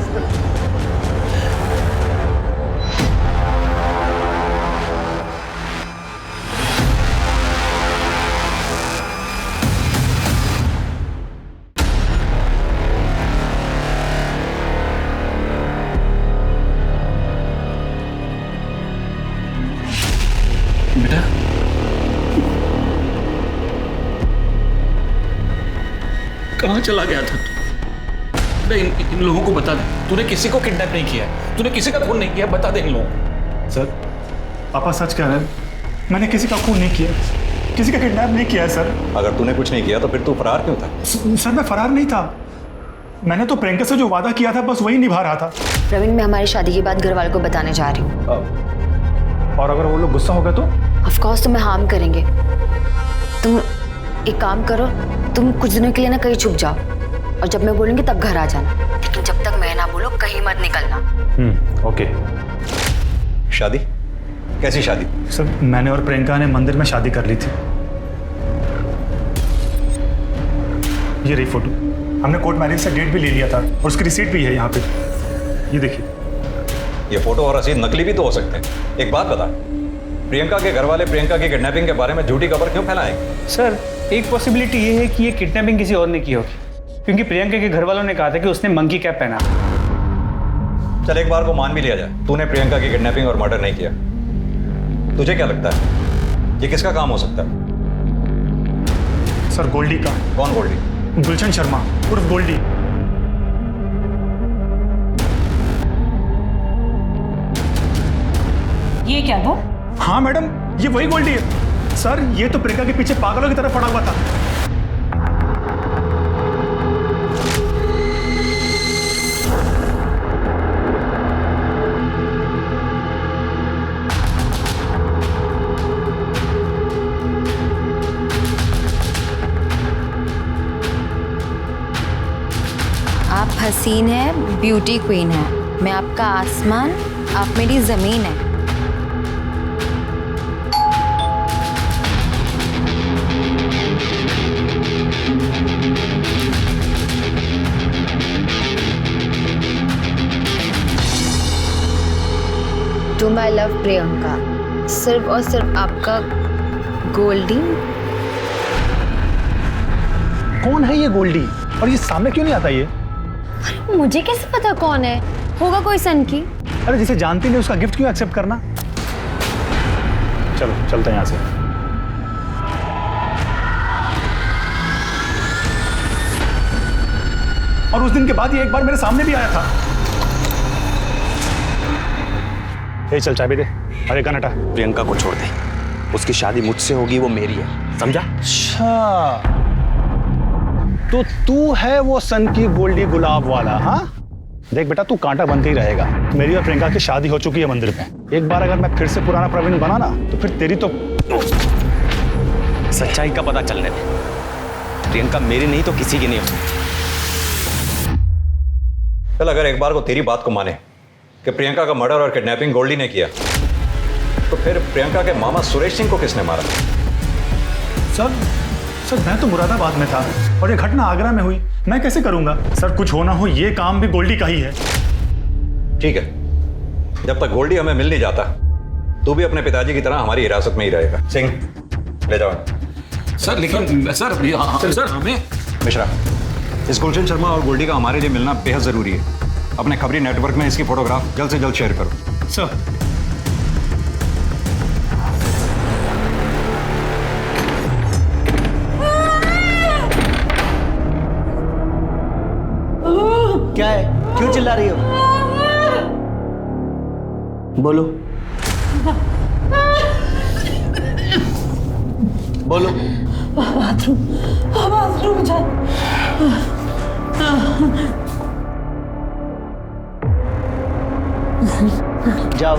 बेटा, कहाँ चला गया था तू? बेटा, इन लोगों को बता दे, तूने किसी को किडनैप नहीं किया है, तूने किसी का खून नहीं किया, बता दे इन लोगों को। सर पापा सच कह रहे हैं, मैंने किसी का खून नहीं किया, किसी का किडनैप नहीं किया है सर। अगर तूने कुछ नहीं किया तो फिर तू फरार क्यों था? सर मैं फरार नहीं था, मैंने तो प्रियंका से जो वादा किया था बस वही निभा रहा था। प्रवीण, मैं हमारी शादी की बात घर वालों को बताने जा रही हूँ। और अगर वो लोग गुस्सा हो गए तो? ऑफ कोर्स तुम्हें हार्म करेंगे। तुम एक काम करो, तुम कुछ दिनों के लिए ना कहीं छुप जाओ और जब मैं बोलूंगी तब घर आ जाना, लेकिन जब तक मैं ना बोलूं कहीं मत निकलना। ओके। शादी? कैसी शादी? सर मैंने और प्रियंका ने मंदिर में शादी कर ली थी। ये रही फोटो, हमने कोर्ट मैरिज से डेट भी ले लिया था और उसकी रिसीट भी है यहाँ पे, ये देखिए। ये फोटो और रसीद नकली भी तो हो सकते हैं। एक बात बता, प्रियंका के घर वाले प्रियंका की किडनैपिंग के बारे में झूठी खबर क्यों फैलाएंगे? सर एक पॉसिबिलिटी ये है कि ये किडनैपिंग किसी और ने की होगी, क्योंकि प्रियंका के घर वालों ने कहा था कि उसने मंकी कैप पहना। चल एक बार को मान भी लिया जाए, तूने प्रियंका की किडनैपिंग और मर्डर नहीं किया। तुझे क्या लगता है ये किसका काम हो सकता है? सर गोल्डी का। कौन गोल्डी? गुलशन शर्मा उर्फ गोल्डी। ये क्या वो? हाँ मैडम, ये वही गोल्डी है। सर ये तो प्रियंका के पीछे पागलों की तरह पड़ा हुआ था। आप हसीन है, ब्यूटी क्वीन है, मैं आपका आसमान, आप मेरी जमीन है। टू माई लव प्रियंका, सिर्फ और सिर्फ आपका गोल्डी। कौन है ये गोल्डी और ये सामने क्यों नहीं आता ये? मुझे कैसे पता कौन है? होगा कोई सन की। अरे जिसे जानती नहीं उसका गिफ्ट क्यों एक्सेप्ट करना? चलो चलते हैं यहाँ से। और उस दिन के बाद ये एक बार मेरे सामने भी आया था। ए चल चाबी दे। अरे गन हटा। प्रियंका को छोड़ दे, उसकी शादी मुझसे होगी, वो मेरी है, समझा? अच्छा तो तू है वो सन की गोल्डी गुलाब वाला? हाँ देख बेटा, तू कांटा बन के ही रहेगा। मेरी और प्रियंका की शादी हो चुकी है मंदिर में। एक बार अगर मैं फिर से पुराना प्रवीण बना ना तो फिर तेरी तो सच्चाई का पता चलने दे। प्रियंका मेरी नहीं तो किसी की नहीं हो सकती। चल अगर एक बार को तेरी बात को माने कि प्रियंका का मर्डर और किडनैपिंग गोल्डी ने किया, तो फिर प्रियंका के मामा सुरेश सिंह को किसने मारा? सर मैं तो मुरादाबाद में था और ये घटना आगरा में हुई, मैं कैसे करूंगा? सर कुछ होना हो ये काम भी गोल्डी का ही है। ठीक है, जब तक गोल्डी हमें मिल नहीं जाता तू भी अपने पिताजी की तरह हमारी हिरासत में ही रहेगा। सिंह ले जाओ। सर लेकिन सर हमें मिश्रा, इस गुलशन शर्मा और गोल्डी का हमारे लिए मिलना बेहद जरूरी है। अपने खबरी नेटवर्क में इसकी फोटोग्राफ जल्द से जल्द शेयर करो। सर क्या है, क्यों चिल्ला रही हो? बोलो बोलो। बाथरूम जा। जाओ।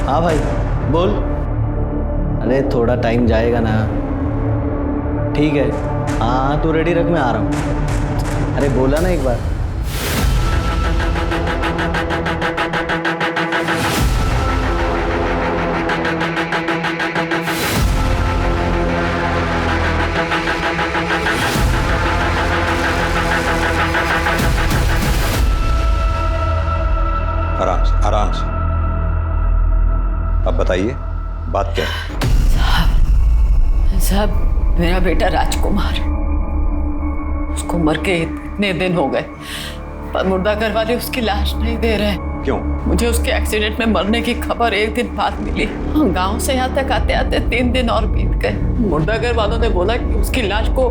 हाँ भाई बोल। अरे थोड़ा टाइम जाएगा ना। ठीक है, हाँ तू रेडी रख, मैं आ रहा हूँ। अरे बोला ना एक बार। आराम से। अब बताइए बात क्या है? साहब मेरा बेटा राजकुमार, उसको मर के इतने दिन हो गए, पर मुर्दाघर वाले उसकी लाश नहीं दे रहे। क्यों? मुझे उसके एक्सीडेंट में मरने की खबर एक दिन बाद मिली। गांव से यहाँ तक आते आते 3 दिन और बीत गए। मुर्दाघर वालों ने बोला कि उसकी लाश को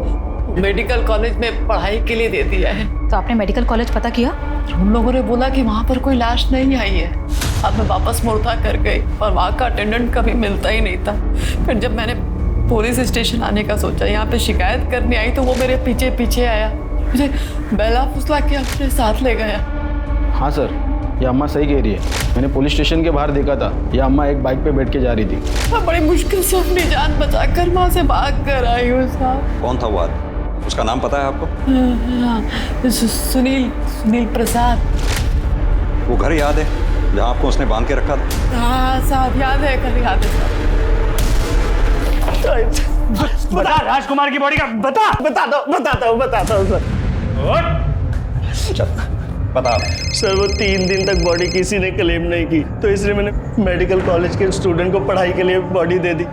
मेडिकल कॉलेज में पढ़ाई के लिए दे दिया है। तो आपने मेडिकल कॉलेज पता किया? उन लोगों ने बोला कि वहाँ पर कोई लाश नहीं आई है। अब मैं वापस मुर्दा कर गई और वहाँ का अटेंडेंट कभी मिलता ही नहीं था। फिर जब मैंने पुलिस स्टेशन आने का सोचा, यहाँ पे शिकायत करने आई, तो वो मेरे पीछे पीछे आया, मुझे बेला फुसला के अपने साथ ले गया। हाँ सर, ये अम्मा सही कह रही है। मैंने पुलिस स्टेशन के बाहर देखा था, ये अम्मा एक बाइक पे बैठ के जा रही थी। मैं बड़ी मुश्किल से अपनी जान बचाकर वहाँ से भाग कर आई हूँ साहब। कौन था वो आदमी? उसका नाम पता है आपको? हाँ, सुनील प्रसाद। वो घर याद है जहाँ आपको उसने बांध के रखा था? हाँ साहब, याद है, घर याद है साहब। बता राजकुमार की बॉडी का बताता हूँ सर। बता। सर वो 3 दिन तक बॉडी किसी ने क्लेम नहीं की, तो इसलिए मैंने मेडिकल कॉलेज के स्टूडेंट को पढ़ाई के लिए बॉडी दे दी।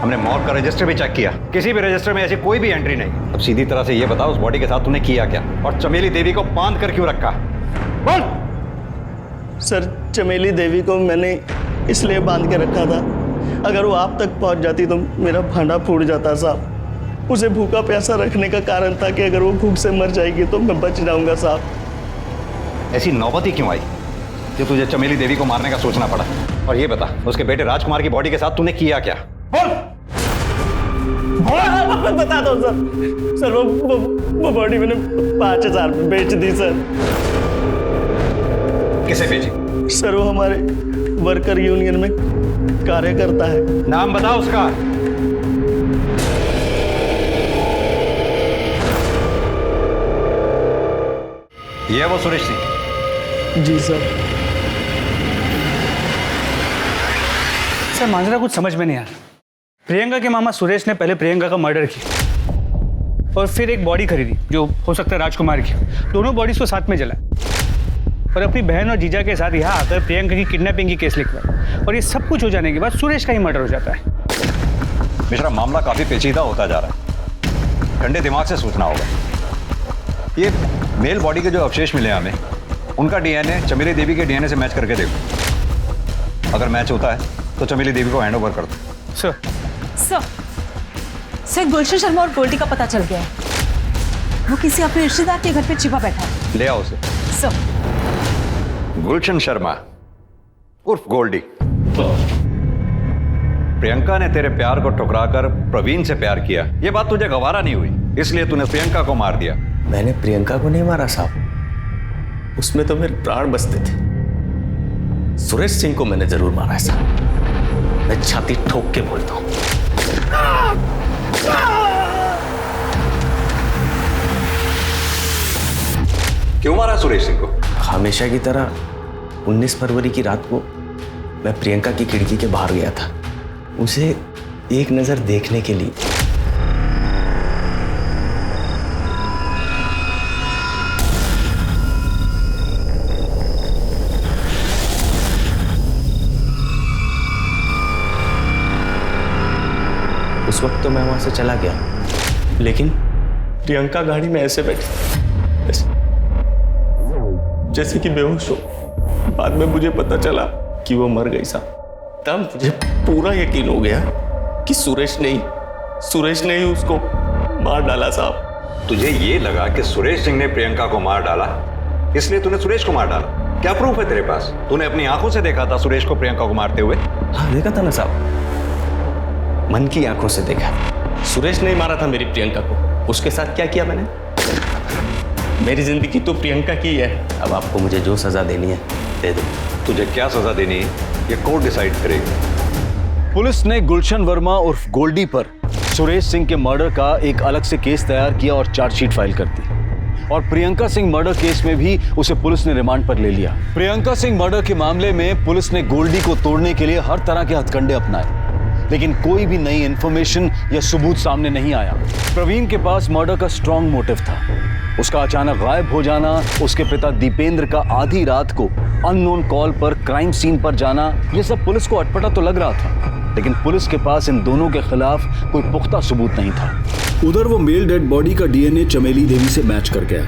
हमने मौत का रजिस्टर भी चेक किया, किसी भी रजिस्टर में ऐसी कोई भी एंट्री नहीं। अब सीधी तरह से ये बता, उस बॉडी के साथ तूने किया क्या, और चमेली देवी को बांध कर क्यों रखा? बोल। सर चमेली देवी को मैंने इसलिए बांध के रखा था, अगर वो आप तक पहुंच जाती तो मेरा भांडा फूट जाता साहब। उसे भूखा प्यासा रखने का कारण था कि अगर वो भूख से मर जाएगी तो मैं बच जाऊंगा साहब। ऐसी नौबत ही क्यों आई कि तुझे चमेली देवी को मारने का सोचना पड़ा? और ये बता, उसके बेटे राजकुमार की बॉडी के साथ तूने किया क्या? बोल। बता दो सर। वो बॉडी मैंने 5000 में बेच दी सर। किसे बेची? सर वो हमारे वर्कर यूनियन में कार्य करता है। नाम बता उसका। ये वो सुरेश सिंह? जी सर। सर मांजरा कुछ समझ में नहीं आ रहा। प्रियंका के मामा सुरेश ने पहले प्रियंका का मर्डर किया और फिर एक बॉडी खरीदी जो हो सकता है राजकुमार की। दोनों बॉडीज को साथ में जला और अपनी बहन और जीजा के साथ यहाँ आकर प्रियंका की किडनैपिंग की केस लिखवाया। और ये सब कुछ हो जाने के बाद सुरेश का ही मर्डर हो जाता है। मिश्रा, मामला काफी पेचीदा होता जा रहा है, ठंडे दिमाग से सोचना होगा। ये मेल बॉडी के जो अवशेष मिले हमें, उनका डीएनए चमेली देवी के डीएनए से मैच करके देखो। अगर मैच होता है तो चमेली देवी को हैंड ओवर कर दो। सर गुलशन शर्मा और गोल्डी का पता चल गया है। वो किसी अपने रिश्तेदार के घर पे छिपा बैठा है। ले आओ उसे। सर गुलशन शर्मा उर्फ गोल्डी, प्रियंका ने तेरे प्यार को ठुकराकर प्रवीण से प्यार किया। ये बात तुझे गवारा नहीं हुई, इसलिए तूने प्रियंका को मार दिया। मैंने प्रियंका को नहीं मारा साहब, उसमें तो मेरे प्राण बसते थे। सुरेश सिंह को मैंने जरूर मारा है साहब, मैं छाती ठोक के बोलता हूं। क्यों मारा सुरेश सिंह को? हमेशा की तरह 19 फरवरी की रात को मैं प्रियंका की खिड़की के बाहर गया था, उसे एक नजर देखने के लिए। उस वक्त तो मैं वहां से चला गया, लेकिन प्रियंका गाड़ी में ऐसे बैठी जैसे कि बेहोश हो। बाद में मुझे पता चला कि वो मर गई साहब। तब मुझे पूरा यकीन हो गया कि सुरेश ने ही उसको मार डाला साहब। तुझे ये लगा कि सुरेश सिंह ने प्रियंका को मार डाला, इसलिए तूने सुरेश को मार डाला? क्या प्रूफ है तेरे पास? तूने अपनी आंखों से देखा था सुरेश को प्रियंका को मारते हुए? हाँ देखा था ना साहब, मन की आंखों से देखा। सुरेश ने ही मारा था मेरी प्रियंका को। उसके साथ क्या किया मैंने? मेरी जिंदगी तो प्रियंका की है। अब आपको मुझे जो सजा देनी है दे दो। तुझे क्या सजा देनी है ये कोर्ट डिसाइड करेगी। पुलिस ने गुलशन वर्मा उर्फ गोल्डी पर सुरेश सिंह के मर्डर का एक अलग से केस तैयार किया और चार्जशीट फाइल कर दी। और प्रियंका सिंह मर्डर केस में भी उसे पुलिस ने रिमांड पर ले लिया। प्रियंका सिंह मर्डर के मामले में पुलिस ने गोल्डी को तोड़ने के लिए हर तरह के हथकंडे अपनाए, लेकिन कोई भी नई इंफॉर्मेशन या सबूत सामने नहीं आया। प्रवीण के पास मर्डर का स्ट्रॉन्ग मोटिव था। उसका अचानक गायब हो जाना, उसके पिता दीपेंद्र का आधी रात को अननोन कॉल पर क्राइम सीन पर जाना, ये सब पुलिस को अटपटा तो लग रहा था, लेकिन पुलिस के पास इन दोनों के खिलाफ कोई पुख्ता सबूत नहीं था। उधर वो मेल डेड बॉडी का डीएनए चमेली देवी से मैच कर गया,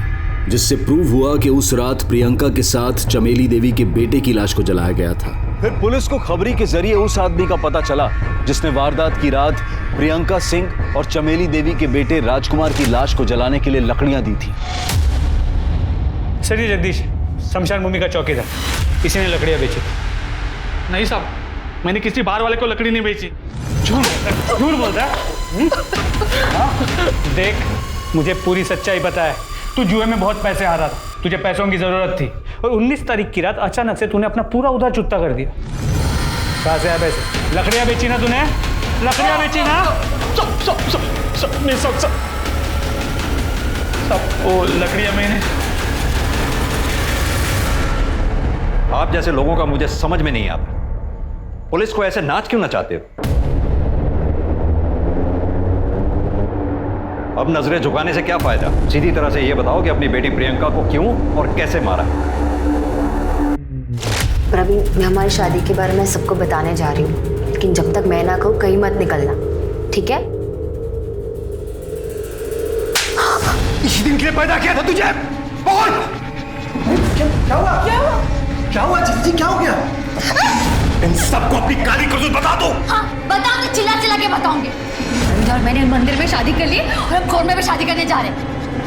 जिससे प्रूव हुआ कि उस रात प्रियंका के साथ चमेली देवी के बेटे की लाश को जलाया गया था। फिर पुलिस को खबरी के जरिए उस आदमी का पता चला जिसने वारदात की रात प्रियंका सिंह और चमेली देवी के बेटे राजकुमार की लाश को जलाने के लिए लकड़ियां दी थी। सर ये जगदीश शमशान भूमि का चौकीदार, इसी ने लकड़ियां बेची। नहीं साहब, मैंने किसी बाहर वाले को लकड़ी नहीं बेची। झूठ बोलता है। देख मुझे पूरी सच्चाई पता है, तू जुए में बहुत पैसे हारा था, तुझे पैसों की जरूरत थी और 19 तारीख की रात अचानक से तूने अपना पूरा उधार चुकता कर दिया। कहाँ से आया पैसे? लकड़ियाँ बेची ना तूने? लकड़ियाँ बेची ना? सब वो लकड़ियाँ मैंने। आप जैसे लोगों का मुझे समझ में नहीं आता, पुलिस को ऐसे नाच क्यों नचाते हो? अब नजरें झुकाने से क्या फायदा? सीधी तरह से यह बताओ कि अपनी बेटी प्रियंका को क्यों और कैसे मारा? प्रवीण, मैं हमारी शादी के बारे में सबको बताने जा रही हूँ, लेकिन जब तक मैं ना कहूँ कहीं मत निकलना, ठीक है? इसी दिन के लिए पैदा किया था तुझे। बोल क्या हुआ? क्या हुआ? क्या हुआ जीजी, क्या हो गया? इन सबको अपनी काली करतूत बता दो। हाँ बताओगे, चिल्ला चिल्ला के बताओगे। और मैंने मंदिर में शादी कर ली और हम खोर में भी शादी करने जा रहे हैं।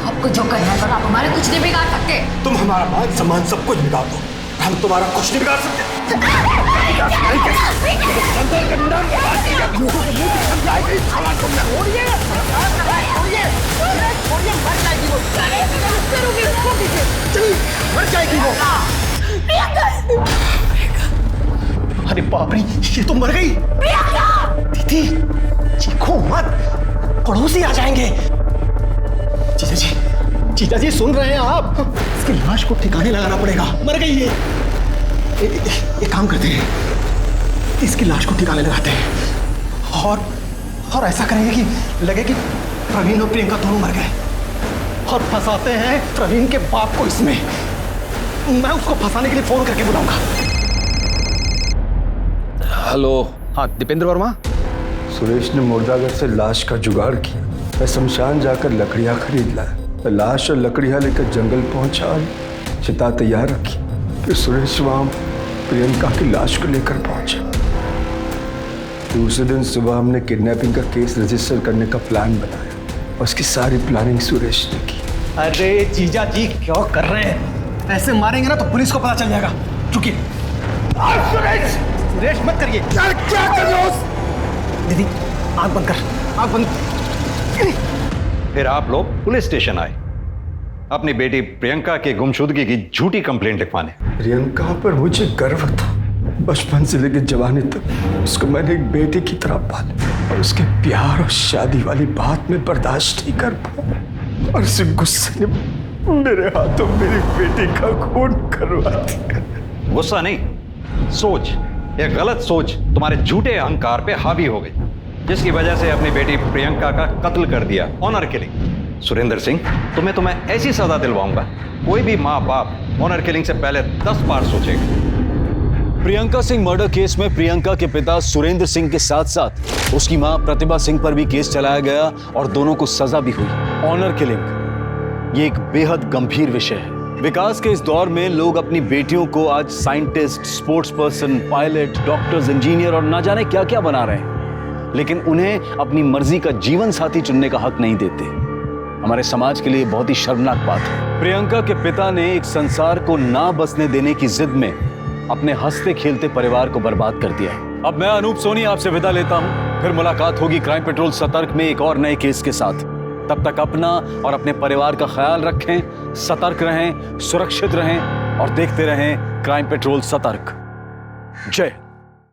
आपको जो करना है पर आप हमारे कुछ नहीं बिगाड़ सकते। तुम हमारा मान सम्मान सब कुछ बिगाड़ दो, हम तुम्हारा कुछ नहीं बिगाड़ सकते। अरे बाप रे, ये तो मर गई। दीदी चीखो मत, पड़ोसी आ जाएंगे। जीजा जी सुन रहे हैं आप? इसकी लाश को ठिकाने लगाना पड़ेगा, मर गई ये। एक काम करते हैं, इसकी लाश को ठिकाने लगाते हैं और ऐसा करेंगे कि लगे कि प्रवीण और प्रियंका दोनों मर गए, और फंसाते हैं प्रवीण के बाप को इसमें। मैं उसको फंसाने के लिए फोन करके बुलाऊंगा। हेलो। हाँ दीपेंद्र वर्मा। सुरेश ने मुर्दाघर से लाश का जुगाड़ किया। मैं शमशान जाकर लकड़ियाँ खरीद लाया। मैं लाश और लकड़ियाँ लेकर जंगल पहुंचा और चिता तैयार रखी। फिर सुरेश वहाँ प्रियंका की लाश को लेकर पहुंचा। दूसरे दिन सुबह हमने किडनैपिंग का केस रजिस्टर करने का प्लान बनाया और उसकी सारी प्लानिंग सुरेश ने की। अरे जीजा जी क्या कर रहे हैं? ऐसे मारेंगे ना तो पुलिस को पता चल जाएगा। चुकिए। सुरेश मत करिए। क्या कर रहे हो? दीदी आंख बंद कर, आंख बंद। फिर आप लोग पुलिस स्टेशन आए अपनी बेटी प्रियंका के गुमशुदगी की झूठी कंप्लेंट लिखवाने। प्रियंका पर मुझे गर्व था। बचपन से लेकर जवानी तक उसको मैंने एक बेटी की तरह पाला, और उसके प्यार और शादी वाली बात में बर्दाश्त नहीं कर पाया, और उसी गुस्से ने मेरे हाथों मेरी बेटी का खून करवा दिया। गुस्सा नहीं, सोच, एक गलत सोच तुम्हारे झूठे अहंकार पे हावी हो गई, जिसकी वजह से अपनी बेटी प्रियंका का कत्ल कर दिया, ऑनर किलिंग। सुरेंद्र सिंह, तुम्हें ऐसी सजा दिलवाऊंगा, कोई भी माँ बाप ऑनर किलिंग से पहले 10 बार सोचेगा। प्रियंका सिंह मर्डर केस में प्रियंका के पिता सुरेंद्र सिंह के साथ साथ उसकी मां प्रतिभा सिंह पर भी केस चलाया गया और दोनों को सजा भी हुई। ऑनर किलिंग ये एक बेहद गंभीर विषय है। विकास के इस दौर में लोग अपनी बेटियों को आज scientist, sports person, pilot, doctors, engineer और ना जाने क्या क्या बना रहे हैं, लेकिन उन्हें अपनी मर्जी का जीवन साथी चुनने का हक नहीं देते। हमारे समाज के लिए बहुत ही शर्मनाक बात है। प्रियंका के पिता ने एक संसार को ना बसने देने की जिद में अपने हंसते खेलते परिवार को बर्बाद कर दिया है। अब मैं अनूप सोनी आपसे विदा लेता हूं, फिर मुलाकात होगी क्राइम पेट्रोल सतर्क में एक और नए केस के साथ। तब तक अपना और अपने परिवार का ख्याल रखें, सतर्क रहें, सुरक्षित रहें और देखते रहें क्राइम पेट्रोल सतर्क। जय